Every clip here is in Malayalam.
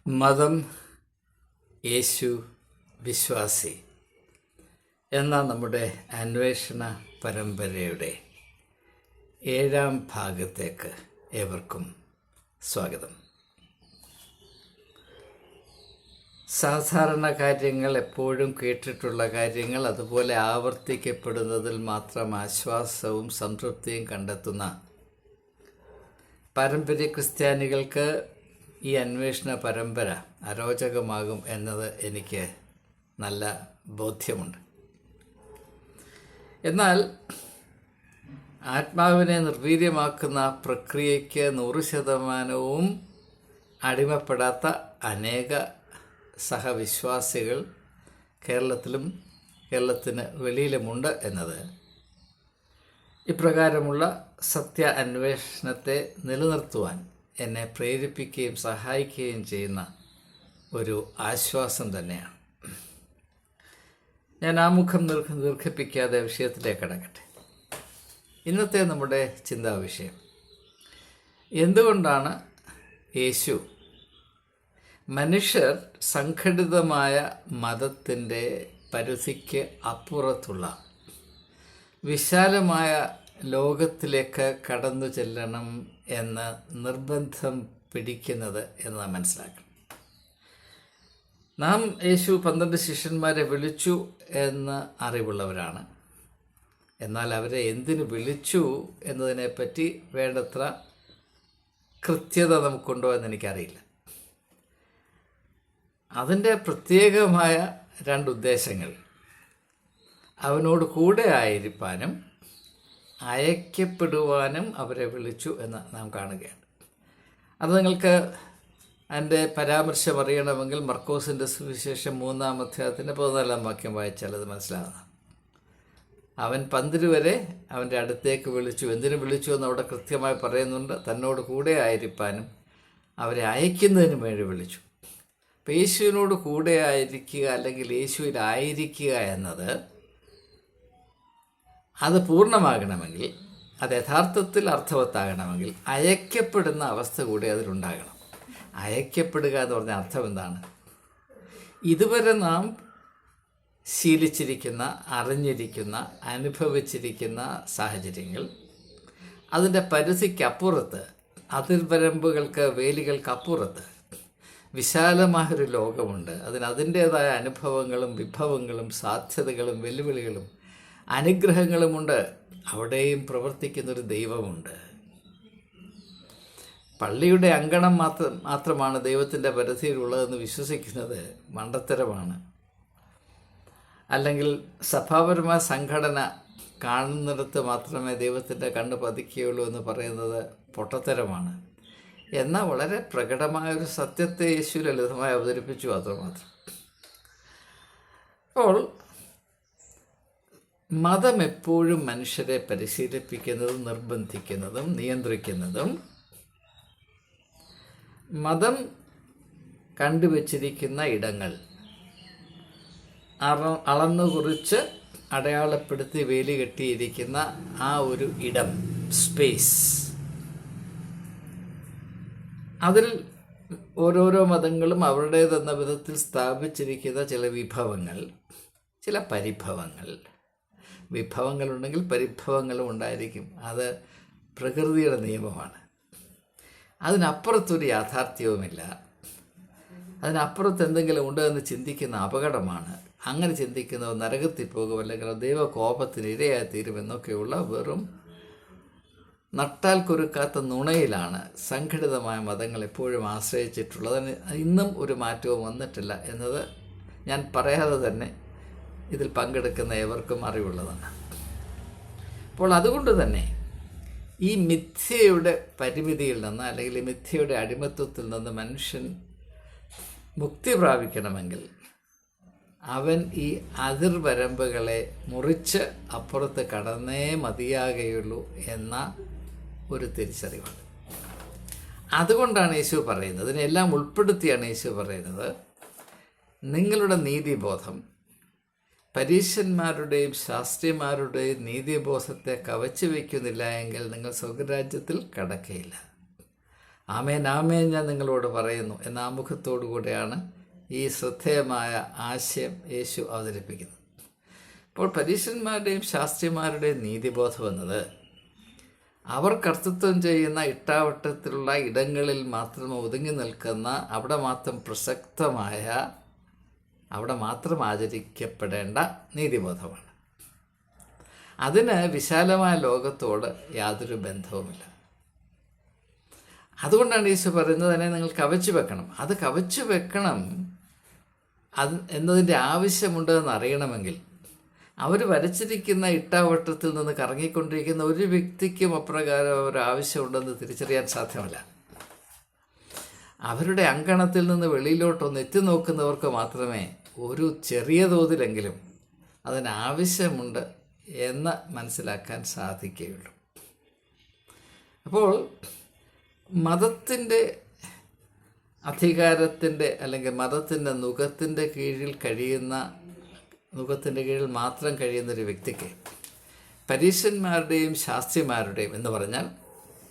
മതം, യേശു, വിശ്വാസി എന്ന നമ്മുടെ അന്വേഷണ പരമ്പരയുടെ 7ാം ഭാഗത്തേക്ക് ഏവർക്കും സ്വാഗതം. സാധാരണ കാര്യങ്ങൾ, എപ്പോഴും കേട്ടിട്ടുള്ള കാര്യങ്ങൾ, അതുപോലെ ആവർത്തിക്കപ്പെടുന്നതിൽ മാത്രം ആശ്വാസവും സംതൃപ്തിയും കണ്ടെത്തുന്ന പാരമ്പര്യ ക്രിസ്ത്യാനികൾക്ക് ഈ അന്വേഷണ പരമ്പര അരോചകമാകും എന്നത് എനിക്ക് നല്ല ബോധ്യമുണ്ട്. എന്നാൽ ആത്മാവിനെ നിർവീര്യമാക്കുന്ന പ്രക്രിയയ്ക്ക് 100% അടിമപ്പെടാത്ത അനേക സഹവിശ്വാസികൾ കേരളത്തിലും കേരളത്തിന് വെളിയിലുമുണ്ട് എന്നത് ഇപ്രകാരമുള്ള സത്യ അന്വേഷണത്തെ നിലനിർത്തുവാൻ എന്നെ പ്രേരിപ്പിക്കുകയും സഹായിക്കുകയും ചെയ്യുന്ന ഒരു ആശ്വാസം തന്നെയാണ്. ഞാൻ ആമുഖം ദീർഘിപ്പിക്കാതെ വിഷയത്തിലേക്ക് കടക്കട്ടെ. ഇന്നത്തെ നമ്മുടെ ചിന്താവിഷയം, എന്തുകൊണ്ടാണ് യേശു മനുഷ്യർ സംഘടിതമായ മതത്തിൻ്റെ പരിധിക്ക് അപ്പുറത്തുള്ള വിശാലമായ ലോകത്തിലേക്ക് കടന്നു ചെല്ലണം എന്ന് നിർബന്ധം പിടിക്കുന്നത് എന്ന് നാം മനസ്സിലാക്കണം. നാം യേശു 12 ശിഷ്യന്മാരെ വിളിച്ചു എന്ന് അറിവുള്ളവരാണ്. എന്നാൽ അവരെ എന്തിനു വിളിച്ചു എന്നതിനെപ്പറ്റി വേണ്ടത്ര കൃത്യത നമുക്കുണ്ടോ എന്നെനിക്കറിയില്ല. അതിൻ്റെ പ്രത്യേകമായ 2 ഉദ്ദേശങ്ങൾ അവനോട് കൂടെ ആയിരിക്കാനും അയക്കപ്പെടുവാനും അവരെ വിളിച്ചു എന്ന് നാം കാണുകയാണ്. അത് നിങ്ങൾക്ക് അതിൻ്റെ പരാമർശം അറിയണമെങ്കിൽ മർക്കോസിൻ്റെ സുവിശേഷം 3-ാം അധ്യായത്തിൻ്റെ 14-ാം വാക്യം വായിച്ചാൽ അത് മനസ്സിലാകുന്നു. അവൻ 12 വരെ അവൻ്റെ അടുത്തേക്ക് വിളിച്ചു. എന്തിനു വിളിച്ചു എന്ന് അവിടെ കൃത്യമായി പറയുന്നുണ്ട്. തന്നോട് കൂടെ ആയിരിക്കാനും അവരെ അയക്കുന്നതിന് വേണ്ടി വിളിച്ചു. അപ്പോൾ യേശുവിനോട് കൂടെ ആയിരിക്കുക അല്ലെങ്കിൽ യേശുവിലായിരിക്കുക എന്നത് അത് പൂർണ്ണമാകണമെങ്കിൽ, അത് യഥാർത്ഥത്തിൽ അർത്ഥവത്താകണമെങ്കിൽ അയക്കപ്പെടുന്ന അവസ്ഥ കൂടി അതിലുണ്ടാകണം. അയക്കപ്പെടുക എന്ന് പറഞ്ഞ അർത്ഥം എന്താണ്? ഇതുവരെ നാം ശീലിച്ചിരിക്കുന്ന, അറിഞ്ഞിരിക്കുന്ന, അനുഭവിച്ചിരിക്കുന്ന സാഹചര്യങ്ങൾ, അതിൻ്റെ പരിധിക്കപ്പുറത്ത്, അതിർവരമ്പുകൾക്ക്, വേലികൾക്കപ്പുറത്ത് വിശാലമായൊരു ലോകമുണ്ട്. അതിൻ്റേതായ അനുഭവങ്ങളും വിഭവങ്ങളും സാധ്യതകളും വെല്ലുവിളികളും അനുഗ്രഹങ്ങളുമുണ്ട്. അവിടെയും പ്രവർത്തിക്കുന്നൊരു ദൈവമുണ്ട്. പള്ളിയുടെ അങ്കണം മാത്രമാണ് ദൈവത്തിൻ്റെ പരിധിയിലുള്ളതെന്ന് വിശ്വസിക്കുന്നത് മണ്ടത്തരമാണ്. അല്ലെങ്കിൽ സഭാപരമായ സംഘടന കാണുന്നിടത്ത് മാത്രമേ ദൈവത്തിൻ്റെ കണ്ണ് പതിക്കുകയുള്ളൂ എന്ന് പറയുന്നത് പൊട്ടത്തരമാണ്. എന്നാൽ വളരെ പ്രകടമായൊരു സത്യത്തെ യേശു ലളിതമായി അവതരിപ്പിച്ചു, അത്രമാത്രം. അപ്പോൾ മതം എപ്പോഴും മനുഷ്യരെ പരിശീലിപ്പിക്കുന്നതും നിർബന്ധിക്കുന്നതും നിയന്ത്രിക്കുന്നതും മതം കണ്ടുവച്ചിരിക്കുന്ന ഇടങ്ങൾ അളന്നുകുറിച്ച് അടയാളപ്പെടുത്തി വേലി കെട്ടിയിരിക്കുന്ന ആ ഒരു ഇടം, സ്പേസ്, അതിൽ ഓരോരോ മതങ്ങളും അവരുടേതെന്ന വിധത്തിൽ സ്ഥാപിച്ചിരിക്കുന്ന ചില വിഭവങ്ങൾ, ചില പരിഭവങ്ങൾ. വിഭവങ്ങളുണ്ടെങ്കിൽ പരിഭവങ്ങളും ഉണ്ടായിരിക്കും. അത് പ്രകൃതിയുടെ നിയമമാണ്. അതിനപ്പുറത്തൊരു യാഥാർത്ഥ്യവുമില്ല. അതിനപ്പുറത്ത് എന്തെങ്കിലും ഉണ്ടോ എന്ന് ചിന്തിക്കുന്ന അപകടമാണ്. അങ്ങനെ ചിന്തിക്കുന്നവർ നരകത്തിൽ പോകും, അല്ലെങ്കിൽ ദൈവകോപത്തിന് ഇരയായി തീരുമെന്നൊക്കെയുള്ള വെറും നട്ടാൽ കുരുക്കാത്ത നുണയിലാണ് സംഘടിതമായ മതങ്ങൾ എപ്പോഴും ആശ്രയിച്ചിട്ടുള്ളത്. അതിന് ഇന്നും ഒരു മാറ്റവും വന്നിട്ടില്ല എന്നത് ഞാൻ പറയാതെ തന്നെ ഇതിൽ പങ്കെടുക്കുന്ന ഏവർക്കും അറിവുള്ളതാണ്. അപ്പോൾ അതുകൊണ്ട് തന്നെ ഈ മിഥ്യയുടെ പരിമിതിയിൽ നിന്ന്, അല്ലെങ്കിൽ ഈ മിഥ്യയുടെ അടിമത്വത്തിൽ നിന്ന് മനുഷ്യൻ മുക്തി പ്രാപിക്കണമെങ്കിൽ അവൻ ഈ അതിർവരമ്പുകളെ മുറിച്ച് അപ്പുറത്ത് കടന്നേ മതിയാകുകയുള്ളൂ എന്ന ഒരു തിരിച്ചറിവുണ്ട്. അതുകൊണ്ടാണ് യേശു പറയുന്നത്, ഇതിനെല്ലാം ഉൾപ്പെടുത്തിയാണ് യേശു പറയുന്നത്, നിങ്ങളുടെ നീതിബോധം പരീശന്മാരുടെയും ശാസ്ത്രിമാരുടെയും നീതിബോധത്തെ കവച്ചു വയ്ക്കുന്നില്ല എങ്കിൽ നിങ്ങൾ സ്വർഗരാജ്യത്തിൽ കടക്കയില്ല. ആമേൻ ആമേൻ ഞാൻ നിങ്ങളോട് പറയുന്നു എന്ന ആമുഖത്തോടു കൂടെയാണ് ഈ ശ്രദ്ധേയമായ ആശയം യേശു അവതരിപ്പിക്കുന്നത്. അപ്പോൾ പരീശന്മാരുടെയും ശാസ്ത്രിമാരുടെയും നീതിബോധം എന്നത് അവർ കർത്തൃത്വം ചെയ്യുന്ന ഇട്ടാവട്ടത്തിലുള്ള ഇടങ്ങളിൽ മാത്രം ഒതുങ്ങി നിൽക്കുന്ന, അവിടെ മാത്രം പ്രസക്തമായ, അവിടെ മാത്രം ആചരിക്കപ്പെടേണ്ട നീതിബോധമാണ്. അതിന് വിശാലമായ ലോകത്തോട് യാതൊരു ബന്ധവുമില്ല. അതുകൊണ്ടാണ് യേശു പറയുന്നത് തന്നെ നിങ്ങൾ കവച്ചു വെക്കണം. അത് കവച്ചു വെക്കണം എന്നതിൻ്റെ ആവശ്യമുണ്ടെന്ന് അറിയണമെങ്കിൽ അവർ വരച്ചിരിക്കുന്ന ഇട്ടാവട്ടത്തിൽ നിന്ന് കറങ്ങിക്കൊണ്ടിരിക്കുന്ന ഒരു വ്യക്തിക്കും അപ്രകാരം ഒരു ആവശ്യമുണ്ടെന്ന് തിരിച്ചറിയാൻ സാധ്യമല്ല. അവരുടെ അങ്കണത്തിൽ നിന്ന് വെളിയിലോട്ടൊന്ന് എത്തി നോക്കുന്നവർക്ക് മാത്രമേ ഒരു ചെറിയ തോതിലെങ്കിലും അതിനാവശ്യമുണ്ട് എന്ന് മനസ്സിലാക്കാൻ സാധിക്കുകയുള്ളൂ. അപ്പോൾ മതത്തിൻ്റെ അധികാരത്തിൻ്റെ അല്ലെങ്കിൽ മതത്തിൻ്റെ നുകത്തിൻ്റെ കീഴിൽ മാത്രം കഴിയുന്നൊരു വ്യക്തിക്ക് പരീശന്മാരുടെയും ശാസ്ത്രിമാരുടെയും എന്ന് പറഞ്ഞാൽ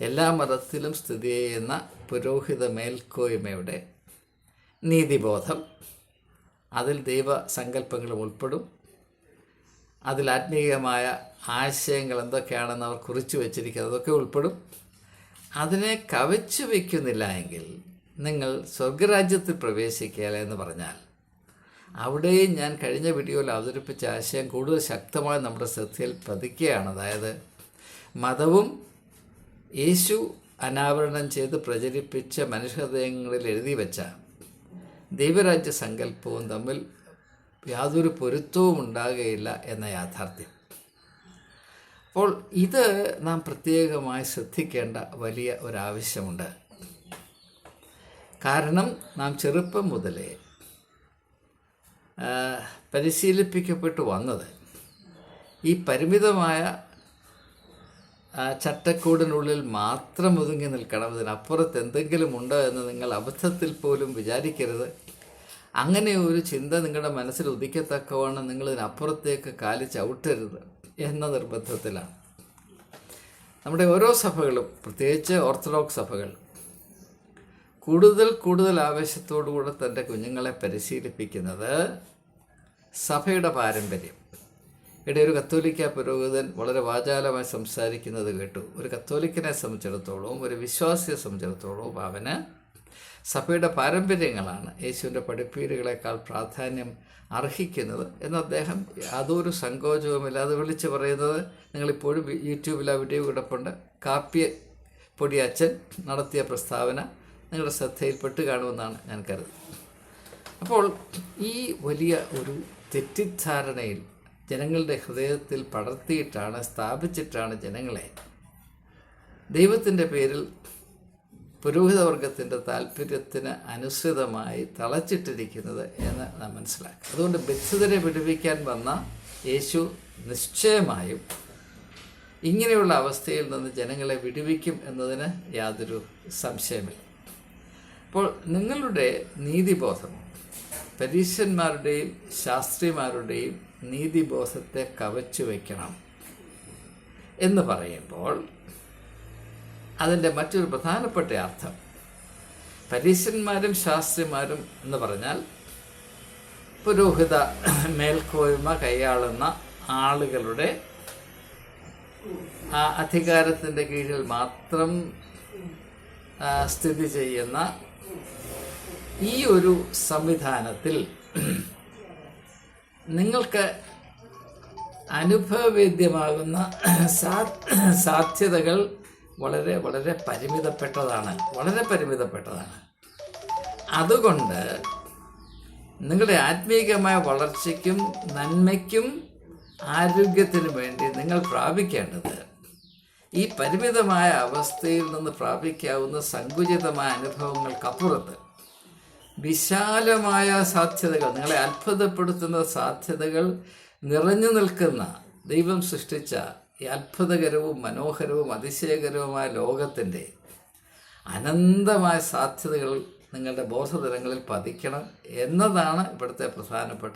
എല്ലാ മതത്തിലും സ്ഥിതി ചെയ്യുന്ന പുരോഹിത മേൽക്കോയ്മയുടെ നീതിബോധം, അതിൽ ദൈവസങ്കല്പങ്ങളും ഉൾപ്പെടും. അതിൽ ആത്മീയമായ ആശയങ്ങൾ എന്തൊക്കെയാണെന്ന് അവർ കുറിച്ചു വച്ചിരിക്കുന്നത് അതൊക്കെ ഉൾപ്പെടും. അതിനെ കവച്ചു വയ്ക്കുന്നില്ല എങ്കിൽ നിങ്ങൾ സ്വർഗരാജ്യത്തിൽ പ്രവേശിക്കുക എന്ന് പറഞ്ഞാൽ അവിടെയും ഞാൻ കഴിഞ്ഞ വീഡിയോയിൽ അവതരിപ്പിച്ച ആശയം കൂടുതൽ ശക്തമായി നമ്മുടെ ശ്രദ്ധയിൽ പതിക്കുകയാണ്. അതായത് മതവും യേശു അനാവരണം ചെയ്ത് പ്രചരിപ്പിച്ച മനുഷ്യഹൃദയങ്ങളിൽ എഴുതി വെച്ച ദൈവരാജ്യ സങ്കല്പവും തമ്മിൽ യാതൊരു പൊരുത്തവും ഉണ്ടാകുകയില്ല എന്ന യാഥാർത്ഥ്യം. അപ്പോൾ ഇത് നാം പ്രത്യേകമായി ശ്രദ്ധിക്കേണ്ട വലിയ ഒരാവശ്യമുണ്ട്. കാരണം നാം ചെറുപ്പം മുതലേ പരിശീലിപ്പിക്കപ്പെട്ടു വന്നത് ഈ പരിമിതമായ ചട്ടക്കൂടിനുള്ളിൽ മാത്രം ഒതുങ്ങി നിൽക്കണം, ഇതിനപ്പുറത്ത് എന്തെങ്കിലും ഉണ്ടോ എന്ന് നിങ്ങൾ അബദ്ധത്തിൽ പോലും വിചാരിക്കരുത്. അങ്ങനെ ഒരു ചിന്ത നിങ്ങളുടെ മനസ്സിൽ ഉദിക്കത്തക്കവണ്ണം നിങ്ങളിതിനപ്പുറത്തേക്ക് കാല് ചവിട്ടരുത് എന്ന നിർബന്ധത്തിലാണ് നമ്മുടെ ഓരോ സഭകളും, പ്രത്യേകിച്ച് ഓർത്തഡോക്സ് സഭകൾ, കൂടുതൽ ആവേശത്തോടുകൂടെ തൻ്റെ കുഞ്ഞുങ്ങളെ പരിശീലിപ്പിക്കുന്നത് സഭയുടെ പാരമ്പര്യം. ഇവിടെ ഒരു കത്തോലിക്ക പുരോഹിതൻ വളരെ വാചാലമായി സംസാരിക്കുന്നത് കേട്ടു. ഒരു കത്തോലിക്കനെ സംബന്ധിച്ചിടത്തോളവും ഒരു വിശ്വാസിയെ സംബന്ധിച്ചിടത്തോളവും അവന് സഭയുടെ പാരമ്പര്യങ്ങളാണ് യേശുവിൻ്റെ പഠിപ്പീരുകളെക്കാൾ പ്രാധാന്യം അർഹിക്കുന്നത് എന്ന് അദ്ദേഹം യാതൊരു സങ്കോചവുമില്ലാതെ വിളിച്ചു പറയുന്നത് നിങ്ങളിപ്പോഴും യൂട്യൂബിൽ ആ വീഡിയോ കിടപ്പുണ്ട്. കാപ്പിപ്പൊടി അച്ഛൻ നടത്തിയ പ്രസ്താവന നിങ്ങളുടെ ശ്രദ്ധയിൽപ്പെട്ട് കാണുമെന്നാണ് ഞാൻ കരുതുന്നത്. അപ്പോൾ ഈ വലിയ ഒരു തെറ്റിദ്ധാരണയിൽ ജനങ്ങളുടെ ഹൃദയത്തിൽ സ്ഥാപിച്ചിട്ടാണ് ജനങ്ങളെ ദൈവത്തിൻ്റെ പേരിൽ പുരോഹിതവർഗത്തിൻ്റെ താല്പര്യത്തിന് അനുസൃതമായി തളച്ചിട്ടിരിക്കുന്നത് എന്ന് നാം മനസ്സിലാക്കുക. അതുകൊണ്ട് ബദ്ധിതരെ വിടുവിക്കാൻ വന്ന യേശു നിശ്ചയമായും ഇങ്ങനെയുള്ള അവസ്ഥയിൽ നിന്ന് ജനങ്ങളെ വിടുവിക്കും എന്നതിന് യാതൊരു സംശയമില്ല. അപ്പോൾ നിങ്ങളുടെ നീതിബോധം പരീശന്മാരുടെയും ശാസ്ത്രിമാരുടെയും നീതിബോധത്തെ കവച്ചു വയ്ക്കണം എന്ന് പറയുമ്പോൾ അതിൻ്റെ മറ്റൊരു പ്രധാനപ്പെട്ട അർത്ഥം, പരീശന്മാരും ശാസ്ത്രിമാരും എന്ന് പറഞ്ഞാൽ പുരോഹിത മേൽക്കോയ്മ കൈയാളുന്ന ആളുകളുടെ ആ അധികാരത്തിൻ്റെ കീഴിൽ മാത്രം സ്ഥിതി ചെയ്യുന്ന ഈ ഒരു സംവിധാനത്തിൽ നിങ്ങൾക്ക് അനുഭവവേദ്യമാകുന്ന സാധ്യതകൾ വളരെ പരിമിതപ്പെട്ടതാണ്. അതുകൊണ്ട് നിങ്ങളുടെ ആത്മീയമായ വളർച്ചയ്ക്കും നന്മയ്ക്കും ആരോഗ്യത്തിനു വേണ്ടി നിങ്ങൾ പ്രാപിക്കേണ്ടത് ഈ പരിമിതമായ അവസ്ഥയിൽ നിന്ന് പ്രാപിക്കാവുന്ന സങ്കുചിതമായ അനുഭവങ്ങൾക്കപ്പുറത്ത് വിശാലമായ സാധ്യതകൾ, നിങ്ങളെ അത്ഭുതപ്പെടുത്തുന്ന സാധ്യതകൾ നിറഞ്ഞു നിൽക്കുന്ന ദൈവം സൃഷ്ടിച്ച ഈ അത്ഭുതകരവും മനോഹരവും അതിശയകരവുമായ ലോകത്തിൻ്റെ അനന്തമായ സാധ്യതകൾ നിങ്ങളുടെ ബോധതലങ്ങളിൽ പതിക്കണം എന്നതാണ് ഇവിടുത്തെ പ്രധാനപ്പെട്ട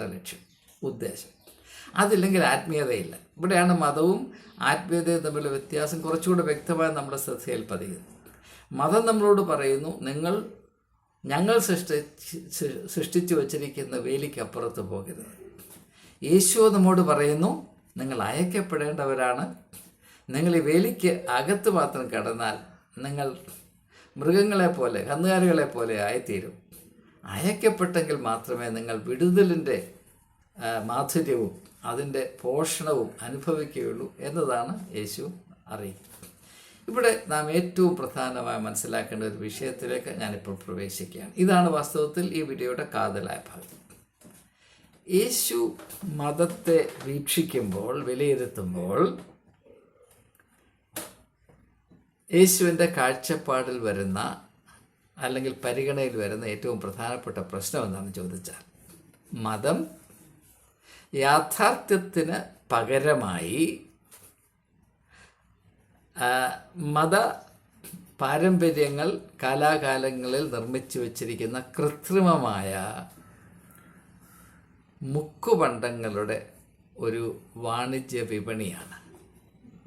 ഉദ്ദേശം. അതില്ലെങ്കിൽ ആത്മീയതയില്ല. ഇവിടെയാണ് മതവും ആത്മീയതയും തമ്മിലുള്ള വ്യത്യാസം കുറച്ചുകൂടെ വ്യക്തമായി നമ്മുടെ ശ്രദ്ധയിൽ പതിയുന്നത്. മതം നമ്മളോട് പറയുന്നു ഞങ്ങൾ സൃഷ്ടിച്ചു വച്ചിരിക്കുന്ന വേലിക്കപ്പുറത്ത് പോകരുത്. യേശു നമ്മോട് പറയുന്നു, നിങ്ങൾ അയക്കപ്പെടേണ്ടവരാണ്. നിങ്ങൾ ഈ വേലിക്ക് അകത്ത് മാത്രം കടന്നാൽ നിങ്ങൾ മൃഗങ്ങളെപ്പോലെ, കന്നുകാലികളെപ്പോലെ ആയിത്തീരും. അയക്കപ്പെട്ടെങ്കിൽ മാത്രമേ നിങ്ങൾ വിടുതലിൻ്റെ മാധുര്യവും അതിൻ്റെ പോഷണവും അനുഭവിക്കുകയുള്ളൂ എന്നതാണ് യേശു അറിയിക്കുന്നത്. ഇവിടെ നാം ഏറ്റവും പ്രധാനമായി മനസ്സിലാക്കേണ്ട ഒരു വിഷയത്തിലേക്ക് ഞാനിപ്പോൾ പ്രവേശിക്കുകയാണ്. ഇതാണ് വാസ്തവത്തിൽ ഈ വീഡിയോയുടെ കാതലായ ഭാഗം. യേശു മതത്തെ വീക്ഷിക്കുമ്പോൾ, വിലയിരുത്തുമ്പോൾ, യേശുവിൻ്റെ കാഴ്ചപ്പാടിൽ വരുന്ന അല്ലെങ്കിൽ പരിഗണനയിൽ വരുന്ന ഏറ്റവും പ്രധാനപ്പെട്ട പ്രശ്നം എന്താണെന്ന് ചോദിച്ചാൽ, മതം യാഥാർത്ഥ്യത്തിന് പകരമായി മത പാരമ്പര്യങ്ങൾ കാലാകാലങ്ങളിൽ നിർമ്മിച്ചു വച്ചിരിക്കുന്ന കൃത്രിമമായ മുക്കുപണ്ടങ്ങളുടെ ഒരു വാണിജ്യ വിപണിയാണ്.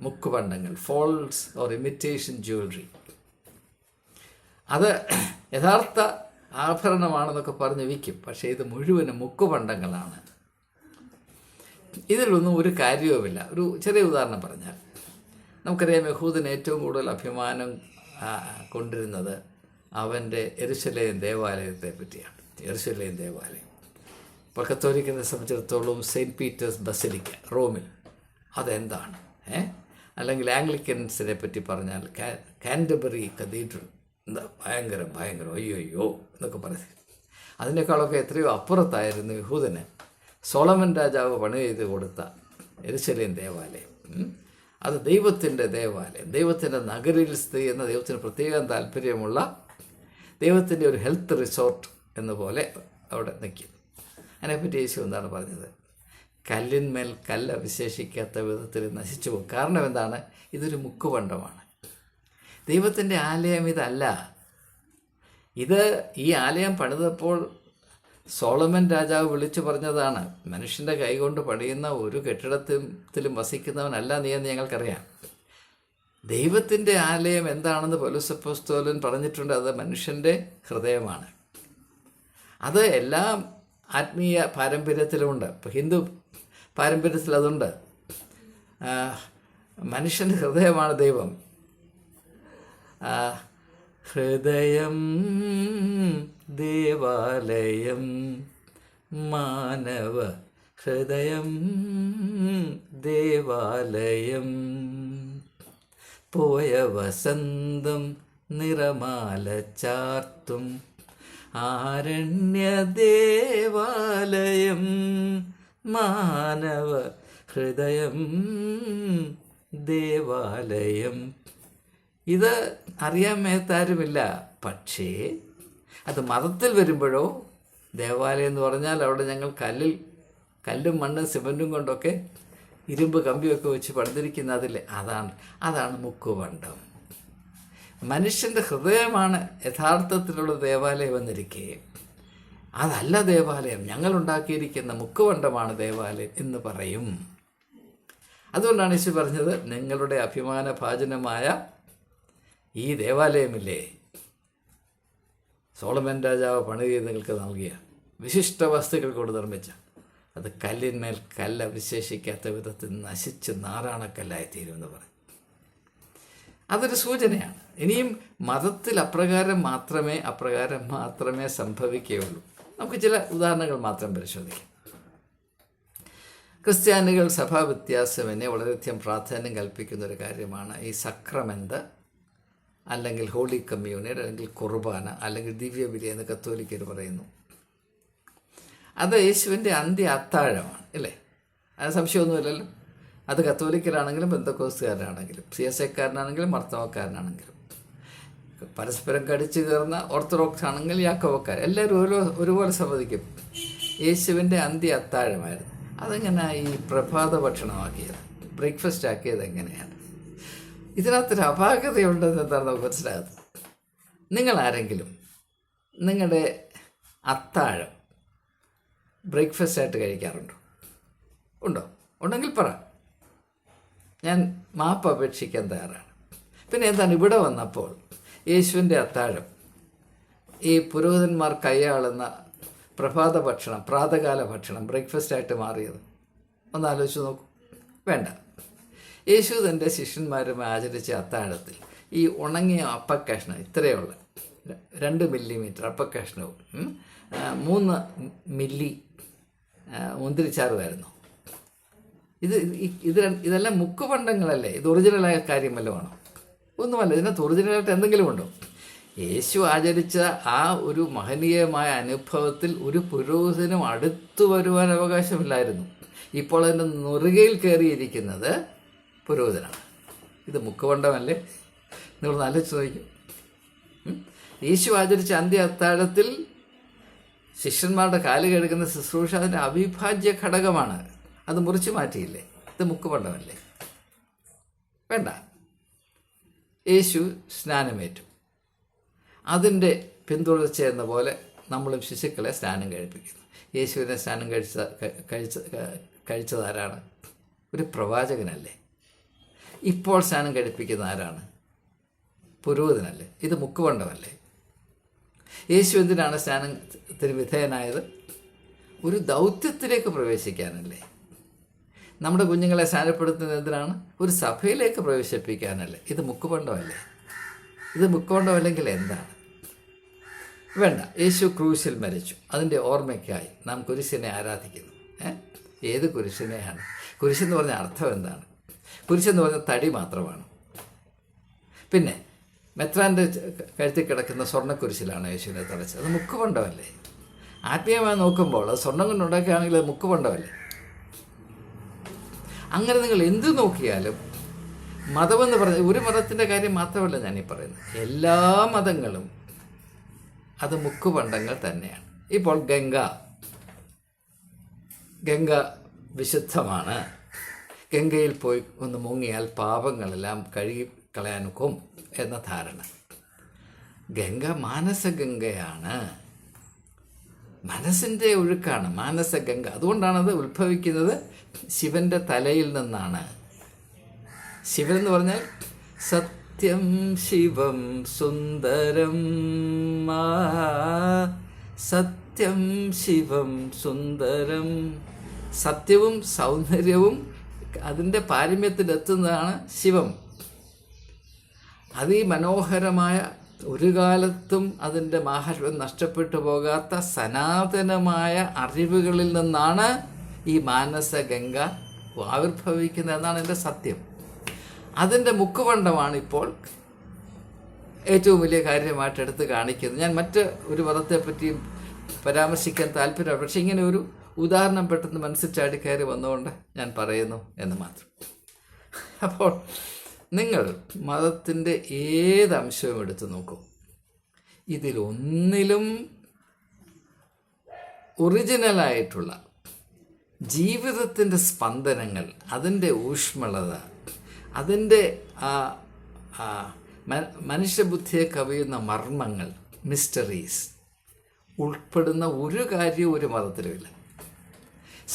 മുക്കുപണ്ടങ്ങൾ, ഫോൾസ് ഓർ ഇമിറ്റേഷൻ ജ്വല്ലറി. അത് യഥാർത്ഥ ആഭരണമാണെന്നൊക്കെ പറഞ്ഞ് വിൽക്കും, പക്ഷേ ഇത് മുഴുവനും മുക്കുപണ്ടങ്ങളാണ്. ഇതിലൊന്നും ഒരു കാര്യവുമില്ല. ഒരു ചെറിയ ഉദാഹരണം പറഞ്ഞാൽ, നമുക്കറിയാം യഹൂദന് ഏറ്റവും കൂടുതൽ അഭിമാനം കൊണ്ടിരുന്നത് അവൻ്റെ യെരുശലേം ദേവാലയത്തെ പറ്റിയാണ്. യെരുശലേം ദേവാലയം ഇപ്പോൾ കത്തോലിക്കനെ സംബന്ധിച്ചിടത്തോളം സെയിൻറ്റ് പീറ്റേഴ്സ് ബസിലിക്ക റോമിൽ, അതെന്താണ്? അല്ലെങ്കിൽ ആംഗ്ലിക്കൻസിനെ പറ്റി പറഞ്ഞാൽ കാൻറ്റർബറി കത്തീഡ്രൽ, എന്താ ഭയങ്കരം അയ്യോ എന്നൊക്കെ പറയും. അതിനേക്കാളൊക്കെ എത്രയോ അപ്പുറത്തായിരുന്നു യഹൂദന് സോളമൻ രാജാവ് പണി ചെയ്ത് കൊടുത്ത യെരുശലേം ദേവാലയം. അത് ദൈവത്തിൻ്റെ ദേവാലയം, ദൈവത്തിൻ്റെ നഗരിൽ സ്ഥിതി ചെയ്യുന്ന, ദൈവത്തിന് പ്രത്യേകം താല്പര്യമുള്ള, ദൈവത്തിൻ്റെ ഒരു ഹെൽത്ത് റിസോർട്ട് എന്ന പോലെ അവിടെ നിൽക്കും. അതിനെപ്പറ്റി യേശു എന്താണ് പറഞ്ഞത്? കല്ലിന്മേൽ കല്ല് വിശേഷിക്കാത്ത വിധത്തിൽ നശിച്ചു പോകും. കാരണം എന്താണ്? ഇതൊരു മുക്കുപണ്ടമാണ്. ദൈവത്തിൻ്റെ ആലയം ഇതല്ല. ഈ ആലയം പണിതപ്പോൾ സോളമൻ രാജാവ് വിളിച്ചു പറഞ്ഞതാണ്, മനുഷ്യൻ്റെ കൈകൊണ്ട് പണിയുന്ന ഒരു കെട്ടിടത്തിലും വസിക്കുന്നവനല്ല നീ എന്ന് ഞങ്ങൾക്കറിയാം. ദൈവത്തിൻ്റെ ആലയം എന്താണെന്ന് പൗലോസ് അപ്പോസ്തലൻ പറഞ്ഞിട്ടുണ്ട്. അത് മനുഷ്യൻ്റെ ഹൃദയമാണ്. അത് എല്ലാ ആത്മീയ പാരമ്പര്യത്തിലുമുണ്ട്. ഇപ്പോൾ ഹിന്ദു പാരമ്പര്യത്തിൽ അതുണ്ട്. മനുഷ്യൻ്റെ ഹൃദയമാണ് ദൈവം. ഹൃദയം ദേവാലയം, മാനവ ഹൃദയം ദേവാലയം, പോയ വസന്തം നിറമാല ചാർത്തും ആരണ്യ ദേവാലയം, മാനവ ഹൃദയം ദേവാലയം. ഇത് അറിയാൻ മേത്താരുമില്ല. പക്ഷേ അത് മതത്തിൽ വരുമ്പോഴോ, ദേവാലയം എന്ന് പറഞ്ഞാൽ അവിടെ ഞങ്ങൾ കല്ലും മണ്ണും സിമൻറ്റും കൊണ്ടൊക്കെ ഇരുമ്പ് കമ്പിയൊക്കെ വെച്ച് പണിതിരിക്കുന്ന അതില്ലേ, അതാണ് മുക്കുപണ്ടം. മനുഷ്യൻ്റെ ഹൃദയമാണ് യഥാർത്ഥത്തിലുള്ള ദേവാലയം എന്നിരിക്കെ അതല്ല ദേവാലയം, ഞങ്ങളുണ്ടാക്കിയിരിക്കുന്ന മുക്കുപണ്ടമാണ് ദേവാലയം എന്ന് പറയും. അതുകൊണ്ടാണ് യേശു പറഞ്ഞത്, നിങ്ങളുടെ അഭിമാന ഭാജനമായ ഈ ദേവാലയമില്ലേ, സോളമൻ രാജാവ് പണി ചെയ്ത് നിങ്ങൾക്ക് നൽകിയ വിശിഷ്ട വസ്തുക്കൾ കൊണ്ട് നിർമ്മിച്ച, അത് കല്ലിന്മേൽ കല്ല് വിശേഷിക്കാത്ത വിധത്തിൽ നശിച്ച് നാറാണക്കല്ലായിത്തീരുമെന്ന് പറയും. അതൊരു സൂചനയാണ്. ഇനിയും മതത്തിൽ അപ്രകാരം മാത്രമേ സംഭവിക്കുകയുള്ളൂ. നമുക്ക് ചില ഉദാഹരണങ്ങൾ മാത്രം പരിശോധിക്കാം. ക്രിസ്ത്യാനികൾ സഭാ വ്യത്യാസമെന്നെ വളരെയധികം പ്രാധാന്യം കൽപ്പിക്കുന്ന ഒരു കാര്യമാണ് ഈ സക്രമെൻ്റ്, അല്ലെങ്കിൽ ഹോളി കമ്മ്യൂണിയൻ, അല്ലെങ്കിൽ കുർബാന, അല്ലെങ്കിൽ ദിവ്യബലി എന്ന് കത്തോലിക്കർ പറയുന്നു. അത് യേശുവിൻ്റെ അന്ത്യ അത്താഴമാണ്, അല്ലേ? അത് സംശയമൊന്നുമില്ലല്ലോ. അത് കത്തോലിക്കരാണെങ്കിലും പെന്തക്കോസ്തുകാരനാണെങ്കിലും CSAക്കാരനാണെങ്കിലും മർത്തവക്കാരനാണെങ്കിലും, പരസ്പരം കടിച്ചു കയറുന്ന ഓർത്തഡോക്സ് ആണെങ്കിൽ യാക്കോബക്കാർ, എല്ലാവരും ഒരുപോലെ സമ്മതിക്കും യേശുവിൻ്റെ അന്ത്യ അത്താഴമായിരുന്നു. അതെങ്ങനെയാണ് ഈ പ്രഭാത ഭക്ഷണമാക്കിയത്, ബ്രേക്ക്ഫാസ്റ്റ് ആക്കിയത് എങ്ങനെയാണ്? ഇതിനകത്തൊരു അപാകതയുണ്ടെന്ന് എന്താണ് നമുക്ക് മനസ്സിലാകുന്നത്. നിങ്ങളാരെങ്കിലും നിങ്ങളുടെ അത്താഴം ബ്രേക്ക്ഫാസ്റ്റായിട്ട് കഴിക്കാറുണ്ടോ? ഉണ്ടെങ്കിൽ പറ, ഞാൻ മാപ്പ് അപേക്ഷിക്കാൻ തയ്യാറാണ്. പിന്നെ എന്താണ് ഇവിടെ വന്നപ്പോൾ യേശുവിൻ്റെ അത്താഴം ഈ പുരോഹിതന്മാർ കൈയാളുന്ന പ്രഭാത ഭക്ഷണം, പ്രാതകാല ഭക്ഷണം, ബ്രേക്ക്ഫാസ്റ്റായിട്ട് മാറിയത് ഒന്ന് ആലോചിച്ച് നോക്കൂ. വേണ്ട. യേശു തൻ്റെ ശിഷ്യന്മാരുമായി ആചരിച്ച അത്താഴത്തിൽ ഈ ഉണങ്ങിയ അപ്പക്കഷ്ണം, ഇത്രയുള്ള 2 മില്ലിമീറ്റർ അപ്പക്കഷ്ണവും 3 മില്ലി മുന്തിരിച്ചാറുമായിരുന്നു. ഇതെല്ലാം മുക്കുപണ്ടങ്ങളല്ലേ? ഇത് ഒറിജിനലായ കാര്യമല്ലോ ആണോ? ഒന്നുമല്ല. ഇതിനകത്ത് ഒറിജിനലായിട്ട് എന്തെങ്കിലും ഉണ്ടോ? യേശു ആചരിച്ച ആ ഒരു മഹനീയമായ അനുഭവത്തിൽ ഒരു പുരോഹിതനും അടുത്തു വരുവാൻ അവകാശമില്ലായിരുന്നു. ഇപ്പോൾ അതിൻ്റെ നുറുകയിൽ കയറിയിരിക്കുന്നത് പുരോഹിതനാണ്. ഇത് മുക്കുപണ്ടമല്ലേ? നിങ്ങൾ ആലോചിച്ച് നോക്കും. യേശു ആചരിച്ച അന്ത്യ അത്താഴത്തിൽ ശിഷ്യന്മാരുടെ കാല് കഴുകുന്ന ശുശ്രൂഷ അതിൻ്റെ അവിഭാജ്യ ഘടകമാണ്. അത് മുറിച്ചു മാറ്റിയില്ലേ? ഇത് മുക്കുപണ്ടമല്ലേ? വേണ്ട. യേശു സ്നാനമേറ്റു. അതിൻ്റെ പിന്തുടർച്ച എന്ന പോലെ നമ്മളും ശിശുക്കളെ സ്നാനം കഴിപ്പിക്കുന്നു. യേശുവിനെ സ്നാനം കഴിച്ചതാരാണ്? ഒരു പ്രവാചകനല്ലേ? ഇപ്പോൾ സ്നാനം കഴിപ്പിക്കുന്ന ആരാണ്? പുരോഹിതനല്ലേ? ഇത് മുക്കുപണ്ടമല്ലേ? യേശു എന്തിനാണ് സ്നാനത്തിന് വിധേയനായത്? ഒരു ദൗത്യത്തിലേക്ക് പ്രവേശിക്കാനല്ലേ? നമ്മുടെ കുഞ്ഞുങ്ങളെ സ്നാനപ്പെടുത്തുന്നത് എന്തിനാണ്? ഒരു സഭയിലേക്ക് പ്രവേശിപ്പിക്കാനല്ലേ? ഇത് മുക്കുപണ്ടമല്ലേ? ഇത് മുക്കുപണ്ടമല്ലെങ്കിൽ എന്താണ്? വേണ്ട. യേശു ക്രൂശിൽ മരിച്ചു. അതിൻ്റെ ഓർമ്മയ്ക്കായി നാം കുരിശിനെ ആരാധിക്കുന്നു. ഏത് കുരിശിനെയാണ്? കുരിശെന്ന് പറഞ്ഞ അർത്ഥം എന്താണ്? കുരിശെന്ന് പറഞ്ഞ തടി മാത്രമാണ്. പിന്നെ മെത്രാൻ്റെ കഴുത്തിൽ കിടക്കുന്ന സ്വർണ്ണക്കുരിശിലാണ് യേശുവിനെ തടച്ചത്. അത് മുക്കുപണ്ടമല്ലേ? ആത്മീയമായി നോക്കുമ്പോൾ അത് സ്വർണ്ണം കൊണ്ടുണ്ടാക്കുകയാണെങ്കിൽ അത് മുക്കുപണ്ടമല്ലേ? അങ്ങനെ നിങ്ങൾ എന്ത് നോക്കിയാലും മതമെന്ന് പറഞ്ഞ ഒരു മതത്തിൻ്റെ കാര്യം മാത്രമല്ല ഞാനീ പറയുന്നത്. എല്ലാ മതങ്ങളും അത് മുക്കുപണ്ടങ്ങൾ തന്നെയാണ്. ഇപ്പോൾ ഗംഗ വിശുദ്ധമാണ്. ഗംഗയിൽ പോയി ഒന്ന് മുങ്ങിയാൽ പാപങ്ങളെല്ലാം കഴുകിക്കളയാനൊക്കും എന്ന ധാരണ. ഗംഗ മാനസഗംഗയാണ്. മനസ്സിൻ്റെ ഒഴുക്കാണ് മാനസഗംഗ. അതുകൊണ്ടാണത് ഉത്ഭവിക്കുന്നത് ശിവൻ്റെ തലയിൽ നിന്നാണ്. ശിവൻ എന്ന് പറഞ്ഞാൽ സത്യം ശിവം സുന്ദരം, സത്യം ശിവം സുന്ദരം. സത്യവും സൗന്ദര്യവും അതിൻ്റെ പാരമ്യത്തിലെത്തുന്നതാണ് ശിവം. അതിമനോഹരമായ, ഒരു കാലത്തും അതിൻ്റെ മാഹാത്മ്യം നഷ്ടപ്പെട്ടു പോകാത്ത സനാതനമായ അറിവുകളിൽ നിന്നാണ് ഈ മാനസഗംഗ ആവിർഭവിക്കുന്നത് എന്നാണ് എൻ്റെ സത്യം. അതിൻ്റെ മുക്കുപണ്ടമാണ് ഇപ്പോൾ ഏറ്റവും വലിയ കാര്യമായിട്ട് എടുത്ത് കാണിക്കുന്നത്. ഞാൻ മറ്റ് ഒരു മതത്തെപ്പറ്റിയും പരാമർശിക്കാൻ താല്പര്യമാണ്. പക്ഷേ ഇങ്ങനെ ഒരു ഉദാഹരണം പെട്ടെന്ന് മനസ്സിൽ ചാടി കയറി വന്നുകൊണ്ട് ഞാൻ പറയുന്നു എന്ന് മാത്രം. അപ്പോൾ നിങ്ങൾ മതത്തിൻ്റെ ഏതംശവും എടുത്തു നോക്കൂ. ഇതിലൊന്നിലും ഒറിജിനലായിട്ടുള്ള ജീവിതത്തിൻ്റെ സ്പന്ദനങ്ങൾ, അതിൻ്റെ ഊഷ്മളത, അതിൻ്റെ മനുഷ്യബുദ്ധിയെ കവിയുന്ന മർമ്മങ്ങൾ, മിസ്റ്ററീസ് ഉൾപ്പെടുന്ന ഒരു കാര്യവും ഒരു മതത്തിലുമില്ല.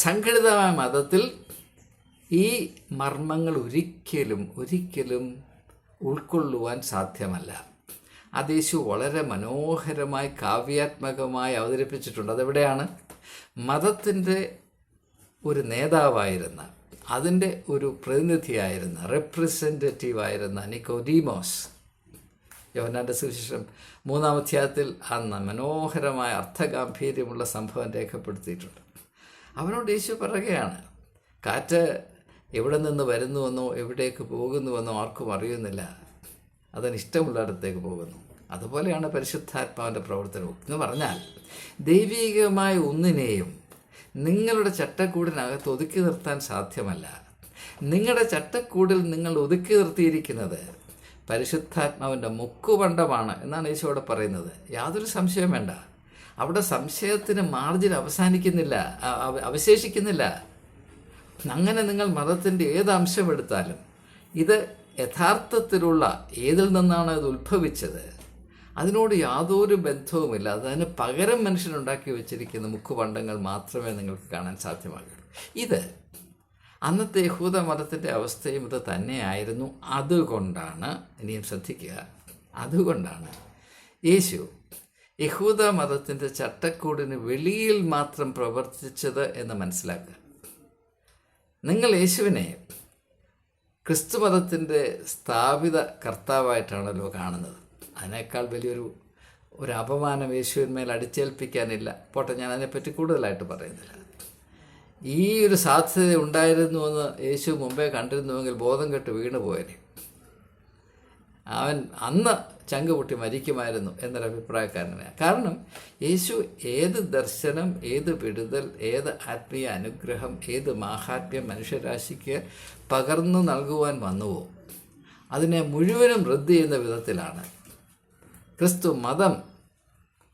സംഘടിതമായ മതത്തിൽ ഈ മർമ്മങ്ങൾ ഒരിക്കലും ഉൾക്കൊള്ളുവാൻ സാധ്യമല്ല. അത് യേശു വളരെ മനോഹരമായി കാവ്യാത്മകമായി അവതരിപ്പിച്ചിട്ടുണ്ട്. അതെവിടെയാണ്? മതത്തിൻ്റെ ഒരു നേതാവായിരുന്ന, അതിൻ്റെ ഒരു പ്രതിനിധിയായിരുന്ന, റെപ്രസെൻറ്റേറ്റീവായിരുന്ന നിക്കോദീമോസ് യോഹന്നാൻ്റെ സുവിശേഷം 3-ാം അധ്യായത്തിൽ അന്ന് മനോഹരമായ അർത്ഥഗാംഭീര്യമുള്ള സംഭവം രേഖപ്പെടുത്തിയിട്ടുണ്ട്. അവനോട് യേശു പറയുകയാണ്, കാറ്റ് എവിടെ നിന്ന് വരുന്നുവെന്നോ എവിടേക്ക് പോകുന്നുവെന്നോ ആർക്കും അറിയുന്നില്ല, അതിനിഷ്ടമുള്ളിടത്തേക്ക് പോകുന്നു. അതുപോലെയാണ് പരിശുദ്ധാത്മാവിൻ്റെ പ്രവർത്തനവും. എന്ന് പറഞ്ഞാൽ ദൈവികമായ ഒന്നിനെയും നിങ്ങളുടെ ചട്ടക്കൂടിനകത്ത് ഒതുക്കി നിർത്താൻ സാധ്യമല്ല. നിങ്ങളുടെ ചട്ടക്കൂടിൽ നിങ്ങൾ ഒതുക്കി നിർത്തിയിരിക്കുന്നത് പരിശുദ്ധാത്മാവിൻ്റെ മുക്കുപണ്ടമാണ് എന്നാണ് യേശുവോട് പറയുന്നത്. യാതൊരു സംശയം വേണ്ട. അവിടെ സംശയത്തിന് മാർജിൻ അവശേഷിക്കുന്നില്ല. അങ്ങനെ നിങ്ങൾ മതത്തിൻ്റെ ഏത് അംശം എടുത്താലും ഇത് യഥാർത്ഥത്തിലുള്ള ഏതിൽ നിന്നാണ് ഇത് ഉത്ഭവിച്ചത് അതിനോട് യാതൊരു ബന്ധവുമില്ല. അതിന് പകരം മനുഷ്യനുണ്ടാക്കി വെച്ചിരിക്കുന്ന മുക്കുപണ്ടങ്ങൾ മാത്രമേ നിങ്ങൾക്ക് കാണാൻ സാധ്യമാകുള്ളൂ. ഇത് അന്നത്തെ യഹൂദ മതത്തിൻ്റെ അവസ്ഥയും ഇത് തന്നെയായിരുന്നു. അതുകൊണ്ടാണ്, ഇനിയും ശ്രദ്ധിക്കുക, അതുകൊണ്ടാണ് യേശു യഹൂദ മതത്തിൻ്റെ ചട്ടക്കൂടിന് വെളിയിൽ മാത്രം പ്രവർത്തിച്ചത് എന്ന് മനസ്സിലാക്കുക. നിങ്ങൾ യേശുവിനെ ക്രിസ്തു മതത്തിൻ്റെ സ്ഥാപിത കർത്താവായിട്ടാണല്ലോ കാണുന്നത്. അതിനേക്കാൾ വലിയൊരു അപമാനം യേശുവിന്മേൽ അടിച്ചേൽപ്പിക്കാനില്ല. പോട്ടെ, ഞാൻ അതിനെപ്പറ്റി കൂടുതലായിട്ട് പറയുന്നില്ല. ഈ ഒരു സാധ്യത ഉണ്ടായിരുന്നുവെന്ന് യേശു മുമ്പേ കണ്ടിരുന്നുവെങ്കിൽ ബോധം കെട്ട് വീണുപോയനെ. അവൻ അന്ന് ചങ്ക് പൊട്ടി മരിക്കുമായിരുന്നു എന്നൊരു അഭിപ്രായക്കാരനാണ്. കാരണം യേശു ഏത് ദർശനം, ഏത് വിടുതൽ, ഏത് ആത്മീയ അനുഗ്രഹം, ഏത് മാഹാത്മ്യം മനുഷ്യരാശിക്ക് പകർന്നു നൽകുവാൻ വന്നുവോ അതിനെ മുഴുവനും റദ്ദ് ചെയ്യുന്ന വിധത്തിലാണ് ക്രിസ്തു മതം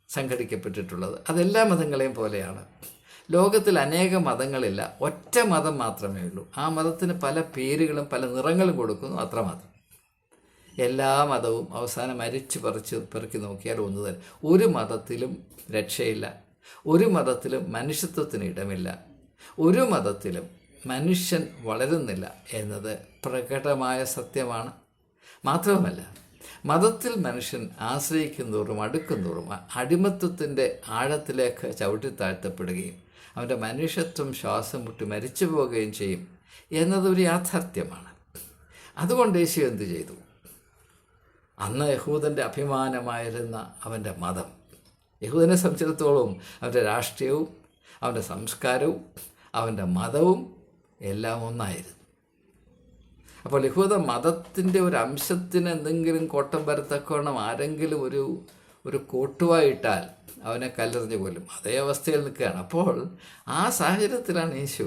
സംഘടിക്കപ്പെട്ടിട്ടുള്ളത്. അതെല്ലാ മതങ്ങളെയും പോലെയാണ്. ലോകത്തിൽ അനേക മതങ്ങളില്ല, ഒറ്റ മതം മാത്രമേ ഉള്ളൂ. ആ മതത്തിന് പല പേരുകളും പല നിറങ്ങളും കൊടുക്കുന്നു, അത്രമാത്രം. എല്ലാ മതവും അവസാനം അരിച്ചു പെറുക്കി നോക്കിയാൽ ഒന്ന് തന്നെ. ഒരു മതത്തിലും രക്ഷയില്ല, ഒരു മതത്തിലും മനുഷ്യത്വത്തിന് ഇടമില്ല, ഒരു മതത്തിലും മനുഷ്യൻ വളരുന്നില്ല എന്നത് പ്രകടമായ സത്യമാണ്. മാത്രവുമല്ല, മതത്തിൽ മനുഷ്യൻ ആശ്രയിക്കുന്നതോറും അടുക്കുന്നതോറും അടിമത്വത്തിൻ്റെ ആഴത്തിലേക്ക് ചവിട്ടിത്താഴ്ത്തപ്പെടുകയും അവൻ്റെ മനുഷ്യത്വം ശ്വാസം മുട്ടി മരിച്ചു പോവുകയും ചെയ്യും എന്നതൊരു യാഥാർത്ഥ്യമാണ്. അതുകൊണ്ട് യേശു എന്തു ചെയ്തു? അന്ന് യഹൂദൻ്റെ അഭിമാനമായിരുന്ന അവൻ്റെ മതം, യഹൂദനെ സംബന്ധിച്ചിടത്തോളം അവൻ്റെ രാഷ്ട്രീയവും അവൻ്റെ സംസ്കാരവും അവൻ്റെ മതവും എല്ലാം ഒന്നായിരുന്നു. അപ്പോൾ യഹൂദ മതത്തിൻ്റെ ഒരു അംശത്തിന് എന്തെങ്കിലും കോട്ടം വരത്തക്കോണം ആരെങ്കിലും ഒരു കോട്ടുവായിട്ടാൽ അവനെ കല്ലെറിഞ്ഞു കൊല്ലും. അതേ അവസ്ഥയിൽ നിൽക്കുകയാണ്. അപ്പോൾ ആ സാഹചര്യത്തിലാണ് യേശു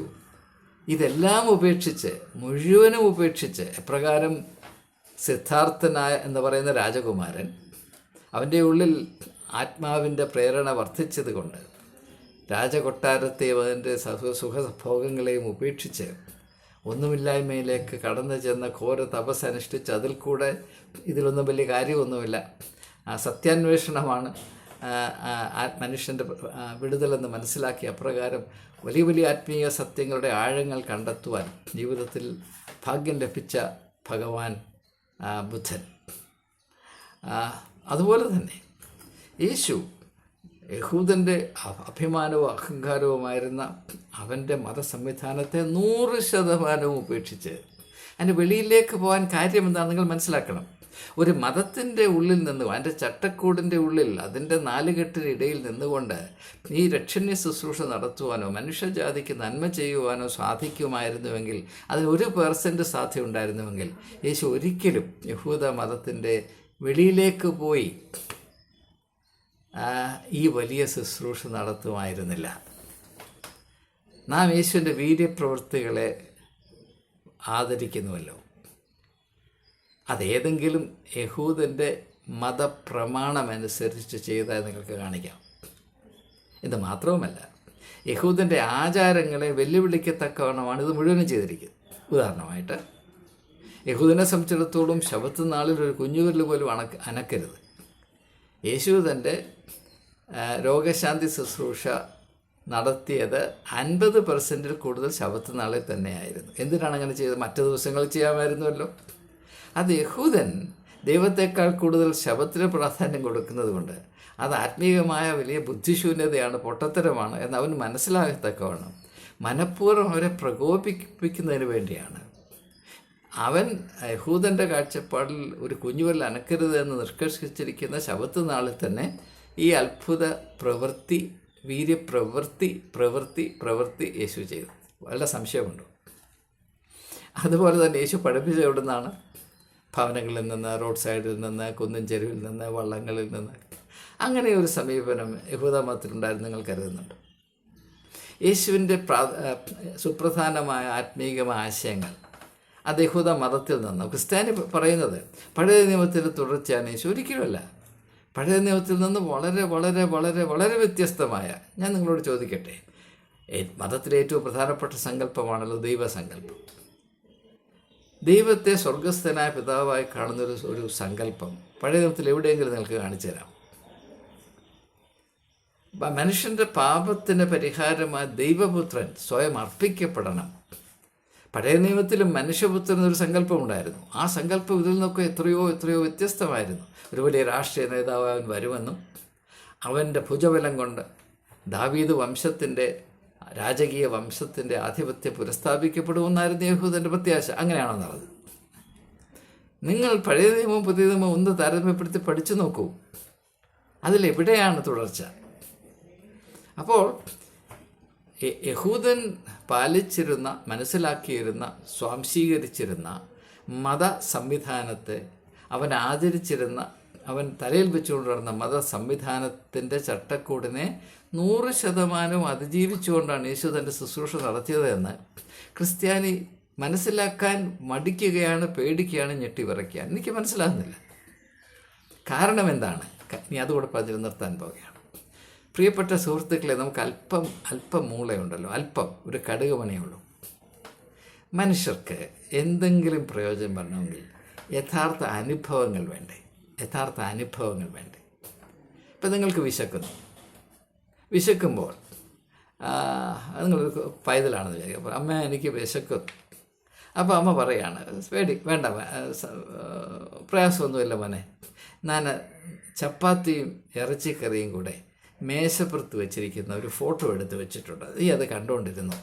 ഇതെല്ലാം ഉപേക്ഷിച്ച്, മുഴുവനും ഉപേക്ഷിച്ച്, എപ്രകാരം സിദ്ധാർത്ഥനായ എന്ന് പറയുന്ന രാജകുമാരൻ അവൻ്റെ ഉള്ളിൽ ആത്മാവിൻ്റെ പ്രേരണ വർദ്ധിച്ചത് കൊണ്ട് രാജകൊട്ടാരത്തെയും അതിൻ്റെ സുഖഭോഗങ്ങളെയും ഉപേക്ഷിച്ച് ഒന്നുമില്ലായ്മയിലേക്ക് കടന്നു ചെന്ന ഘോര തപസ് അനുഷ്ഠിച്ച് അതിൽ കൂടെ ഇതിലൊന്നും വലിയ കാര്യമൊന്നുമില്ല, സത്യാന്വേഷണമാണ് മനുഷ്യൻ്റെ വിടുതലെന്ന് മനസ്സിലാക്കി അപ്രകാരം വലിയ വലിയ ആത്മീയ സത്യങ്ങളുടെ ആഴങ്ങൾ കണ്ടെത്തുവാൻ ജീവിതത്തിൽ ഭാഗ്യം ലഭിച്ച ഭഗവാൻ ബുദ്ധൻ. അതുപോലെ തന്നെ യേശു യഹൂദൻ്റെ അഭിമാനവും അഹങ്കാരവുമായിരുന്ന അവൻ്റെ മതസംവിധാനത്തെ 100% ഉപേക്ഷിച്ച് അതിൻ്റെ വെളിയിലേക്ക് പോകാൻ കാര്യം എന്താണെന്ന് നിങ്ങൾ മനസ്സിലാക്കണം. ഒരു മതത്തിൻ്റെ ഉള്ളിൽ നിന്ന്, അതിൻ്റെ ചട്ടക്കൂടിൻ്റെ ഉള്ളിൽ, അതിൻ്റെ നാലുകെട്ടിനിടയിൽ നിന്നുകൊണ്ട് ഈ രക്ഷണ്യ ശുശ്രൂഷ നടത്തുവാനോ മനുഷ്യജാതിക്ക് നന്മ ചെയ്യുവാനോ സാധിക്കുമായിരുന്നുവെങ്കിൽ, അതിന് 1% സാധ്യത ഉണ്ടായിരുന്നുവെങ്കിൽ യേശു ഒരിക്കലും യഹൂദ മതത്തിൻ്റെ വെളിയിലേക്ക് പോയി ഈ വലിയ ശുശ്രൂഷ നടത്തുമായിരുന്നില്ല. നാം യേശുവിൻ്റെ വീര്യപ്രവൃത്തികളെ ആദരിക്കുന്നുവല്ലോ. അതേതെങ്കിലും യഹൂദൻ്റെ മതപ്രമാണമനുസരിച്ച് ചെയ്താൽ നിങ്ങൾക്ക് കാണിക്കാം. ഇത് മാത്രവുമല്ല, യഹൂദൻ്റെ ആചാരങ്ങളെ വെല്ലുവിളിക്കത്തക്കവണ്ണമാണ് ഇത് മുഴുവനും ചെയ്തിരിക്കുന്നത്. ഉദാഹരണമായിട്ട്, യഹൂദനെ സംബന്ധിച്ചിടത്തോളം ശബത്ത് നാളിൽ ഒരു കുഞ്ഞുവിരൽ പോലും അനക്കരുത്. യേശു തൻ്റെ രോഗശാന്തി ശുശ്രൂഷ നടത്തിയത് 50% കൂടുതൽ ശബത്ത് നാളിൽ തന്നെയായിരുന്നു. എന്തിനാണ് അങ്ങനെ ചെയ്തത്? മറ്റു ദിവസങ്ങളിൽ ചെയ്യാമായിരുന്നുവല്ലോ. അത് യഹൂദൻ ദൈവത്തെക്കാൾ കൂടുതൽ ശബത്തിന് പ്രാധാന്യം കൊടുക്കുന്നത് കൊണ്ട് അത് ആത്മീയമായ വലിയ ബുദ്ധിശൂന്യതയാണ്, പൊട്ടത്തരമാണ് എന്ന് അവൻ മനസ്സിലാകത്തക്കവണ്ണം മനഃപൂർവ്വം അവരെ പ്രകോപിപ്പിക്കുന്നതിന് വേണ്ടിയാണ് അവൻ യഹൂദൻ്റെ കാഴ്ചപ്പാടിൽ ഒരു കുഞ്ഞുവല്ല അനക്കരുത് എന്ന് നിഷ്കർഷിച്ചിരിക്കുന്ന ശബത്ത് നാളിൽ തന്നെ ഈ അത്ഭുത പ്രവൃത്തി, വീര്യപ്രവൃത്തി യേശു ചെയ്തു. വല്ല സംശയമുണ്ടോ? അതുപോലെ തന്നെ യേശു പഠിപ്പിച്ച എവിടെ നിന്നാണ്? ഭവനങ്ങളിൽ നിന്ന്, റോഡ് സൈഡിൽ നിന്ന്, കുന്നിൻ ചെരുവിൽ നിന്ന്, വള്ളങ്ങളിൽ നിന്ന്. അങ്ങനെ ഒരു സമീപനം യഹൂദ മതത്തിലുണ്ടായിരുന്നു നിങ്ങൾ കരുതുന്നുണ്ട്? യേശുവിൻ്റെ സുപ്രധാനമായ ആത്മീയമായ ആശയങ്ങൾ അത് യഹൂദ മതത്തിൽ നിന്ന്, ക്രിസ്ത്യാനി പറയുന്നത് പഴയ നിയമത്തിൽ തുടർച്ചയാണ് യേശു. ഒരിക്കലുമല്ല. പഴയ നിയമത്തിൽ നിന്ന് വളരെ വളരെ വളരെ വളരെ വ്യത്യസ്തമായ, ഞാൻ നിങ്ങളോട് ചോദിക്കട്ടെ, മതത്തിലെ ഏറ്റവും പ്രധാനപ്പെട്ട സങ്കല്പമാണല്ലോ ദൈവസങ്കല്പം. ദൈവത്തെ സ്വർഗസ്ഥനായ പിതാവായി കാണുന്നൊരു സങ്കല്പം പഴയ നിയമത്തിൽ എവിടെയെങ്കിലും നിങ്ങൾക്ക് കാണിച്ചു തരാം? മനുഷ്യൻ്റെ പാപത്തിന് പരിഹാരമായി ദൈവപുത്രൻ സ്വയം അർപ്പിക്കപ്പെടണം. പഴയ നിയമത്തിലും മനുഷ്യപുത്രൻ എന്നൊരു സങ്കല്പമുണ്ടായിരുന്നു. ആ സങ്കല്പം ഇതിൽ നിന്നൊക്കെ എത്രയോ വ്യത്യസ്തമായിരുന്നു. ഒരു വലിയ രാഷ്ട്രീയ നേതാവ് അവൻ വരുമെന്നും അവൻ്റെ ഭുജബലം കൊണ്ട് ദാവീദ് വംശത്തിൻ്റെ രാജകീയ വംശത്തിൻ്റെ ആധിപത്യം പുനഃസ്ഥാപിക്കപ്പെടുമെന്നായിരുന്നു യഹൂദൻ്റെ പ്രത്യാശ. അങ്ങനെയാണോ നടന്നത്? നിങ്ങൾ പഴയ നിയമവും പുതിയ നിയമവും ഒന്ന് താരതമ്യപ്പെടുത്തി പഠിച്ചു നോക്കൂ. അതിലെവിടെയാണ് തുടർച്ച? അപ്പോൾ യഹൂദൻ പാലിച്ചിരുന്ന, മനസ്സിലാക്കിയിരുന്ന, സ്വാംശീകരിച്ചിരുന്ന മത സംവിധാനത്തെ, അവൻ ആചരിച്ചിരുന്ന, അവൻ തലയിൽ വെച്ചുകൊണ്ട് നടന്ന മത സംവിധാനത്തിൻ്റെ ചട്ടക്കൂടിനെ 100% അതിജീവിച്ചുകൊണ്ടാണ് യേശു തൻ്റെ ശുശ്രൂഷ നടത്തിയത് എന്ന് ക്രിസ്ത്യാനി മനസ്സിലാക്കാൻ മടിക്കുകയാണ്, പേടിക്കുകയാണ്, ഞെട്ടിവിറയ്ക്കുകയാണ്. എനിക്ക് മനസ്സിലാകുന്നില്ല. കാരണം എന്താണ്? ഇനി അതുകൂടെ പറഞ്ഞ് നിർത്താൻ പോവുകയാണ്. പ്രിയപ്പെട്ട സുഹൃത്തുക്കളെ, നമുക്ക് അല്പം മൂളയുണ്ടല്ലോ, ഒരു കടുക് മണിയുള്ളൂ. മനുഷ്യർക്ക് എന്തെങ്കിലും പ്രയോജനം വരണമെങ്കിൽ യഥാർത്ഥ അനുഭവങ്ങൾ വേണ്ടേ? ഇപ്പം നിങ്ങൾക്ക് വിശക്കുമ്പോൾ നിങ്ങളൊരു പൈതലാണെന്ന് വിചാരിക്കുക. അപ്പോൾ അമ്മ എനിക്ക് വിശക്കുന്നു. അപ്പോൾ അമ്മ പറയാണ്, വേണ്ട പ്രയാസമൊന്നുമില്ല മോനെ, ഞാൻ ചപ്പാത്തിയും ഇറച്ചിക്കറിയും കൂടെ മേശപ്പുറത്ത് വെച്ചിരിക്കുന്ന ഒരു ഫോട്ടോ എടുത്ത് വെച്ചിട്ടുണ്ട്, നീ അത് കണ്ടുകൊണ്ടിരുന്നു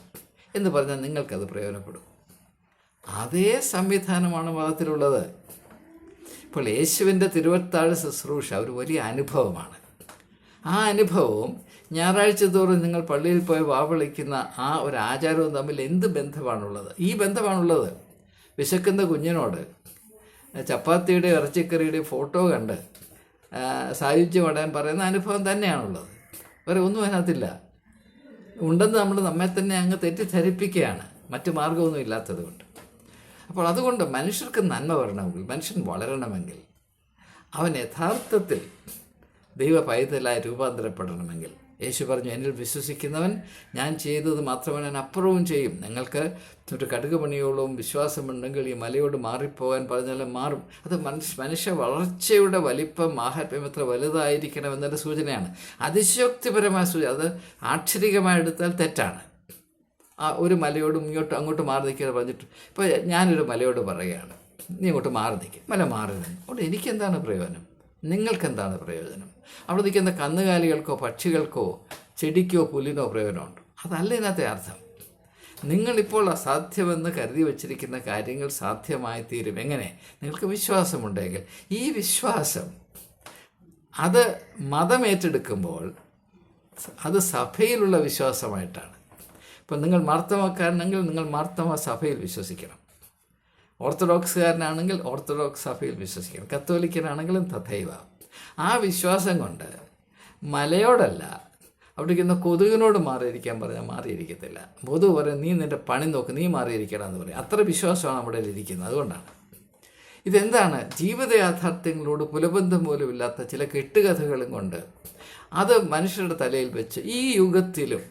എന്ന് പറഞ്ഞാൽ നിങ്ങൾക്കത് പ്രയോജനപ്പെടും. അതേ സംവിധാനമാണ് മതത്തിലുള്ളത്. ഇപ്പോൾ യേശുവിൻ്റെ തിരുവത്താഴ് ശുശ്രൂഷ ഒരു വലിയ അനുഭവമാണ്. ആ അനുഭവവും ഞായറാഴ്ച തോറും നിങ്ങൾ പള്ളിയിൽ പോയി വാവിളിക്കുന്ന ആ ഒരു ആചാരവും തമ്മിൽ എന്ത് ബന്ധമാണുള്ളത്? ഈ ബന്ധമാണുള്ളത്. വിശക്കുന്ന കുഞ്ഞിനോട് ചപ്പാത്തിയുടെ ഇറച്ചിക്കറിയുടെ ഫോട്ടോ കണ്ട് സായുജ്യമടയാൻ പറയുന്ന അനുഭവം തന്നെയാണുള്ളത്. വേറെ ഒന്നും അതിനകത്തില്ല. ഉണ്ടെന്ന് നമ്മെ തന്നെ അങ്ങ് തെറ്റിദ്ധരിപ്പിക്കുകയാണ്, മറ്റു മാർഗമൊന്നും ഇല്ലാത്തത് കൊണ്ട്. അപ്പോൾ അതുകൊണ്ട് മനുഷ്യർക്ക് നന്മ വരണമെങ്കിൽ, മനുഷ്യൻ വളരണമെങ്കിൽ, അവൻ യഥാർത്ഥത്തിൽ ദൈവ പൈതലായി രൂപാന്തരപ്പെടണമെങ്കിൽ യേശു പറഞ്ഞു, എന്നിൽ വിശ്വസിക്കുന്നവൻ ഞാൻ ചെയ്തത് മാത്രമേ ഞാൻ അപ്പുറവും ചെയ്യും. നിങ്ങൾക്ക് ഒരു കടുക് മണിയോളവും വിശ്വാസമുണ്ടെങ്കിൽ ഈ മലയോട് മാറിപ്പോകാൻ പറഞ്ഞാലും മാറും. അത് മനുഷ്യ വളർച്ചയുടെ വലിപ്പം, മാഹാത്മ്യം എത്ര വലുതായിരിക്കണം എന്നതിൻ്റെ സൂചനയാണ്. അതിശയോക്തിപരമായ സൂചന. അത് ആക്ഷരികമായി എടുത്താൽ തെറ്റാണ്. ഒരു മലയോടും അങ്ങോട്ട് മാറി നിൽക്കുക പറഞ്ഞിട്ട്, ഇപ്പോൾ ഞാനൊരു മലയോട് പറയുകയാണ്, നീ അങ്ങോട്ട് മാറി നിൽക്കുക. മല മാറി നിൽക്കും. അതുകൊണ്ട് എനിക്കെന്താണ് പ്രയോജനം? നിങ്ങൾക്കെന്താണ് പ്രയോജനം? അവിടെ നിൽക്കുന്ന കന്നുകാലികൾക്കോ പക്ഷികൾക്കോ ചെടിക്കോ പുല്ലിനോ പ്രയോജനമുണ്ട്? അതല്ല ഇതിനകത്തെ അർത്ഥം. നിങ്ങളിപ്പോൾ അസാധ്യമെന്ന് കരുതി വച്ചിരിക്കുന്ന കാര്യങ്ങൾ സാധ്യമായി തീരും. എങ്ങനെ? നിങ്ങൾക്ക് വിശ്വാസമുണ്ടെങ്കിൽ. ഈ വിശ്വാസം അത് മതമേറ്റെടുക്കുമ്പോൾ അത് സഭയിലുള്ള വിശ്വാസമായിട്ടാണ്. ഇപ്പം നിങ്ങൾ മാർത്തമക്കാരനെങ്കിൽ നിങ്ങൾ മാർത്തമ സഭയിൽ വിശ്വസിക്കണം. ഓർത്തഡോക്സുകാരനാണെങ്കിൽ ഓർത്തഡോക്സ് സഭയിൽ വിശ്വസിക്കണം. കത്തോലിക്കനാണെങ്കിലും തഥൈവ. ആ വിശ്വാസം കൊണ്ട് മലയോടല്ല, അവിടെ ഇരിക്കുന്ന കൊതുകിനോട് മാറിയിരിക്കാൻ പറഞ്ഞാൽ മാറിയിരിക്കത്തില്ല. കൊതുക് പറയും, നീ നിൻ്റെ പണി നോക്ക്, നീ മാറിയിരിക്കണം എന്ന് പറയും. അത്ര വിശ്വാസമാണ് അവിടെ ഇരിക്കുന്നത്. അതുകൊണ്ടാണ് ഇതെന്താണ്? ജീവിത യാഥാർത്ഥ്യങ്ങളോട് പുലബന്ധം പോലും ഇല്ലാത്ത ചില കെട്ടുകഥകളും കൊണ്ട് അത് മനുഷ്യരുടെ തലയിൽ വെച്ച് ഈ യുഗത്തിലും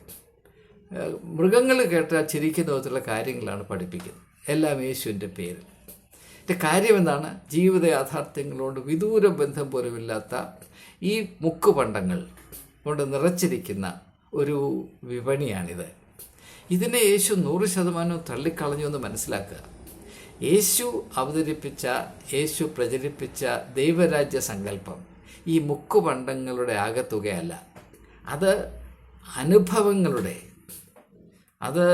മൃഗങ്ങൾ കേട്ടാൽ ചിരിക്കുന്ന വിധത്തിലുള്ള കാര്യങ്ങളാണ് പഠിപ്പിക്കുന്നത്. എല്ലാം യേശുവിൻ്റെ പേരിൽ. ഇതിൻ്റെ കാര്യം എന്താണ്? ജീവിത യാഥാർത്ഥ്യങ്ങളോട് വിദൂര ബന്ധം പോലുമില്ലാത്ത ഈ മുക്കുപണ്ടങ്ങൾ കൊണ്ട് നിറച്ചിരിക്കുന്ന ഒരു വിപണിയാണിത്. ഇതിനെ യേശു 100% തള്ളിക്കളഞ്ഞു എന്ന് മനസ്സിലാക്കുക. യേശു അവതരിപ്പിച്ച, യേശു പ്രചരിപ്പിച്ച ദൈവരാജ്യ സങ്കല്പം ഈ മുക്കുപണ്ടങ്ങളുടെ ആകത്തുകയല്ല. അത് അനുഭവങ്ങളുടെ, അത്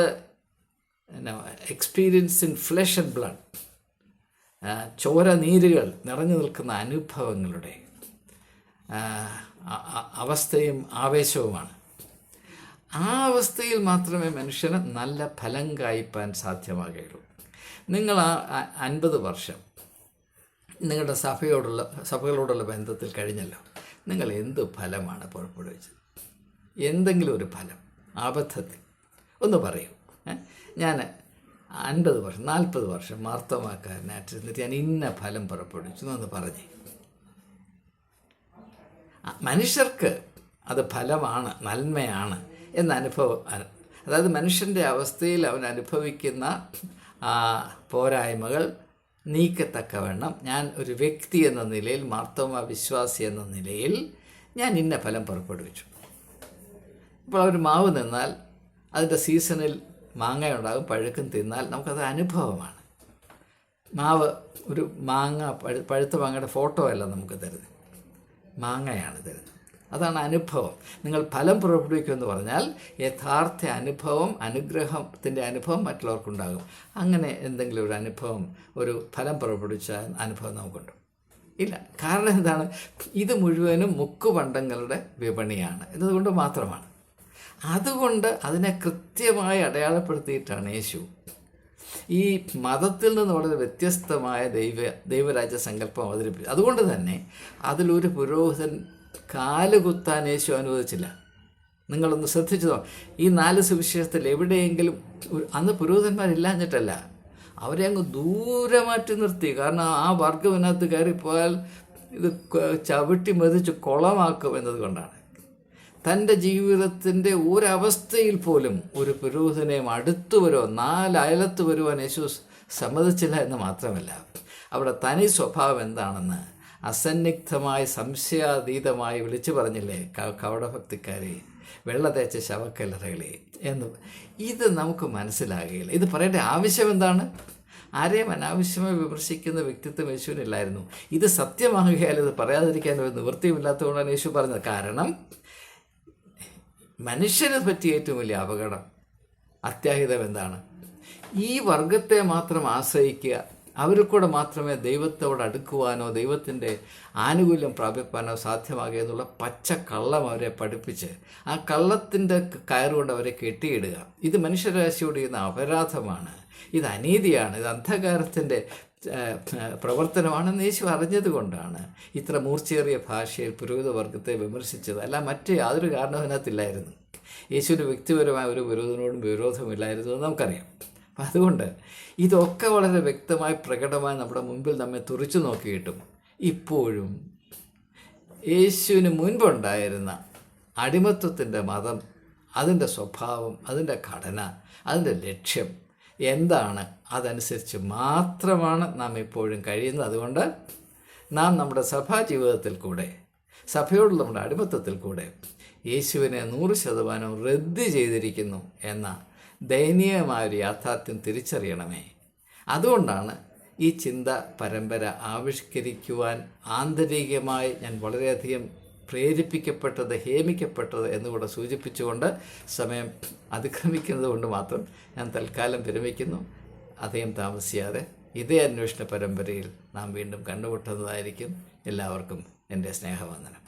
experience in flesh and blood, ചോര നീരുകൾ നിറഞ്ഞു നിൽക്കുന്ന അനുഭവങ്ങളുടെ അവസ്ഥയും ആവേശവുമാണ്. ആ അവസ്ഥയിൽ മാത്രമേ മനുഷ്യന് നല്ല ഫലം കായ്പാൻ സാധ്യമാകുകയുള്ളൂ. നിങ്ങൾ 50 വർഷം നിങ്ങളുടെ സഭകളോടുള്ള ബന്ധത്തിൽ കഴിഞ്ഞല്ലോ. നിങ്ങൾ എന്ത് ഫലമാണ് പുറപ്പെടുവിച്ചത്? എന്തെങ്കിലും ഒരു ഫലം ആബദ്ധത്തിൽ ഒന്ന് പറയൂ. ഞാൻ 50 വർഷം 40 വർഷം മാർത്തമാക്കാരനായിട്ടിരുന്നിട്ട് ഞാൻ ഇന്ന ഫലം പുറപ്പെടുവിച്ചു എന്നൊന്ന് പറഞ്ഞേ. മനുഷ്യർക്ക് അത് ഫലമാണ്, നന്മയാണ് എന്ന അനുഭവം, അതായത് മനുഷ്യൻ്റെ അവസ്ഥയിൽ അവൻ അനുഭവിക്കുന്ന പോരായ്മകൾ നീക്കത്തക്കവണ്ണം ഞാൻ ഒരു വ്യക്തി എന്ന നിലയിൽ, മാർത്തോമ വിശ്വാസി എന്ന നിലയിൽ ഞാൻ ഇന്ന ഫലം പുറപ്പെടുവിച്ചു. ഇപ്പോൾ ഒരു മാവ് നിന്നാൽ അതിൻ്റെ സീസണിൽ മാങ്ങയുണ്ടാകും, പഴുക്കും, തിന്നാൽ നമുക്കത് അനുഭവമാണ്. മാവ് ഒരു മാങ്ങ പഴുത്ത മാങ്ങയുടെ ഫോട്ടോ അല്ല നമുക്ക് തരുന്നത്, മാങ്ങയാണ് തരുന്നത്. അതാണ് അനുഭവം. നിങ്ങൾ ഫലം പുറപ്പെടുവിക്കുമെന്ന് പറഞ്ഞാൽ യഥാർത്ഥ അനുഭവം, അനുഗ്രഹത്തിൻ്റെ അനുഭവം മറ്റുള്ളവർക്കുണ്ടാകും. അങ്ങനെ എന്തെങ്കിലും ഒരു അനുഭവം, ഒരു ഫലം പുറപ്പെടുവിച്ച അനുഭവം നമുക്കുണ്ട് ഇല്ല. കാരണം എന്താണ്? ഇത് മുഴുവനും മുക്കുപണ്ടങ്ങളുടെ വിപണിയാണ് എന്നതുകൊണ്ട് മാത്രമാണ്. അതുകൊണ്ട് അതിനെ കൃത്യമായി അടയാളപ്പെടുത്തിയിട്ടാണ് യേശു ഈ മതത്തിൽ നിന്ന് വളരെ വ്യത്യസ്തമായ ദൈവരാജ്യ സങ്കല്പം അവതരിപ്പിച്ചത്. അതുകൊണ്ട് തന്നെ അതിലൊരു പുരോഹിതൻ കാലുകുത്താൻ യേശു അനുവദിച്ചില്ല. നിങ്ങളൊന്ന് ശ്രദ്ധിച്ചതോ, ഈ 4 സുവിശേഷത്തിൽ എവിടെയെങ്കിലും അന്ന് പുരോഹിതന്മാരില്ലാഞ്ഞിട്ടല്ല, അവരെ അങ്ങ് ദൂരെ മാറ്റി നിർത്തി. കാരണം ആ വർഗത്തിനകത്ത് കയറിപ്പോയാൽ ഇത് ചവിട്ടി മെതിച്ച് കുളമാക്കും എന്നതുകൊണ്ടാണ്. തൻ്റെ ജീവിതത്തിൻ്റെ ഒരവസ്ഥയിൽ പോലും ഒരു പുരോഹിതനെയും അടുത്തു വരുവാൻ, 4 അയലത്ത് വരുവാൻ യേശു സമ്മതിച്ചില്ല എന്ന് മാത്രമല്ല, അവിടെ തനി സ്വഭാവം എന്താണെന്ന് അസന്നിഗ്ധമായി സംശയാതീതമായി വിളിച്ചു പറഞ്ഞില്ലേ, കപടഭക്തിക്കാരെ, വെള്ള തേച്ച ശവക്കല്ലറകളെ എന്ന്. ഇത് നമുക്ക് മനസ്സിലാകുകയില്ല. ഇത് പറയേണ്ട ആവശ്യം എന്താണ്? ആരെയും അനാവശ്യമായി വിമർശിക്കുന്ന വ്യക്തിത്വം യേശുവിനില്ലായിരുന്നു. ഇത് സത്യമാകുകയാൽ ഇത് പറയാതിരിക്കാൻ ഒരു നിവൃത്തിയുമില്ലാത്തതുകൊണ്ടാണ് യേശു പറഞ്ഞത്. കാരണം മനുഷ്യനെ പറ്റിയ ഏറ്റവും വലിയ അപകടം, അത്യാഹിതം എന്താണ്? ഈ വർഗത്തെ മാത്രം ആശ്രയിക്കുക, അവരിൽ കൂടെ മാത്രമേ ദൈവത്തോട് അടുക്കുവാനോ ദൈവത്തിൻ്റെ ആനുകൂല്യം പ്രാപിപ്പാനോ സാധ്യമാകുക എന്നുള്ള പച്ച കള്ളം അവരെ പഠിപ്പിച്ച് ആ കള്ളത്തിൻ്റെ കയറുകൊണ്ട് അവരെ കെട്ടിയിടുക. ഇത് മനുഷ്യരാശിയോട് ചെയ്യുന്ന അപരാധമാണ്, ഇത് അനീതിയാണ്, ഇത് അന്ധകാരത്തിൻ്റെ പ്രവർത്തനമാണെന്ന് യേശു അറിഞ്ഞതുകൊണ്ടാണ് ഇത്ര മൂർച്ചയേറിയ ഭാഷയിൽ പുരോഹിതവർഗത്തെ വിമർശിച്ചത്. അല്ല മറ്റ് യാതൊരു കാരണവും അതിനകത്തില്ലായിരുന്നു. യേശുവിന് വ്യക്തിപരമായ ഒരു വിരോധനോടും വിരോധമില്ലായിരുന്നു എന്ന് നമുക്കറിയാം. അപ്പം അതുകൊണ്ട് ഇതൊക്കെ വളരെ വ്യക്തമായി പ്രകടമായി നമ്മുടെ മുൻപിൽ നമ്മെ തുറിച്ചു നോക്കിയിട്ടും ഇപ്പോഴും യേശുവിന് മുൻപുണ്ടായിരുന്ന അടിമത്വത്തിൻ്റെ മതം, അതിൻ്റെ സ്വഭാവം, അതിൻ്റെ ഘടന, അതിൻ്റെ ലക്ഷ്യം എന്താണ്, അതനുസരിച്ച് മാത്രമാണ് നാം ഇപ്പോഴും കഴിയുന്നത്. അതുകൊണ്ട് നാം നമ്മുടെ സഭാ ജീവിതത്തിൽ കൂടെ, സഭയോടുള്ള നമ്മുടെ അടിമത്തത്തിൽ കൂടെ യേശുവിനെ 100% റദ്ദ് ചെയ്തിരിക്കുന്നു എന്ന ദയനീയമായൊരു യാഥാർത്ഥ്യം തിരിച്ചറിയണമേ. അതുകൊണ്ടാണ് ഈ ചിന്ത പരമ്പര ആവിഷ്കരിക്കുവാൻ ആന്തരികമായി ഞാൻ വളരെയധികം പ്രേരിപ്പിക്കപ്പെട്ടത്, ഹേമിക്കപ്പെട്ടത് എന്നുകൂടെ സൂചിപ്പിച്ചുകൊണ്ട് സമയം അതിക്രമിക്കുന്നത് കൊണ്ട് മാത്രം ഞാൻ തൽക്കാലം വിരമിക്കുന്നു. അധികം താമസിയാതെ ഇതേ അന്വേഷണ പരമ്പരയിൽ നാം വീണ്ടും കണ്ടുമുട്ടുന്നതായിരിക്കും. എല്ലാവർക്കും എൻ്റെ സ്നേഹവന്ദനം.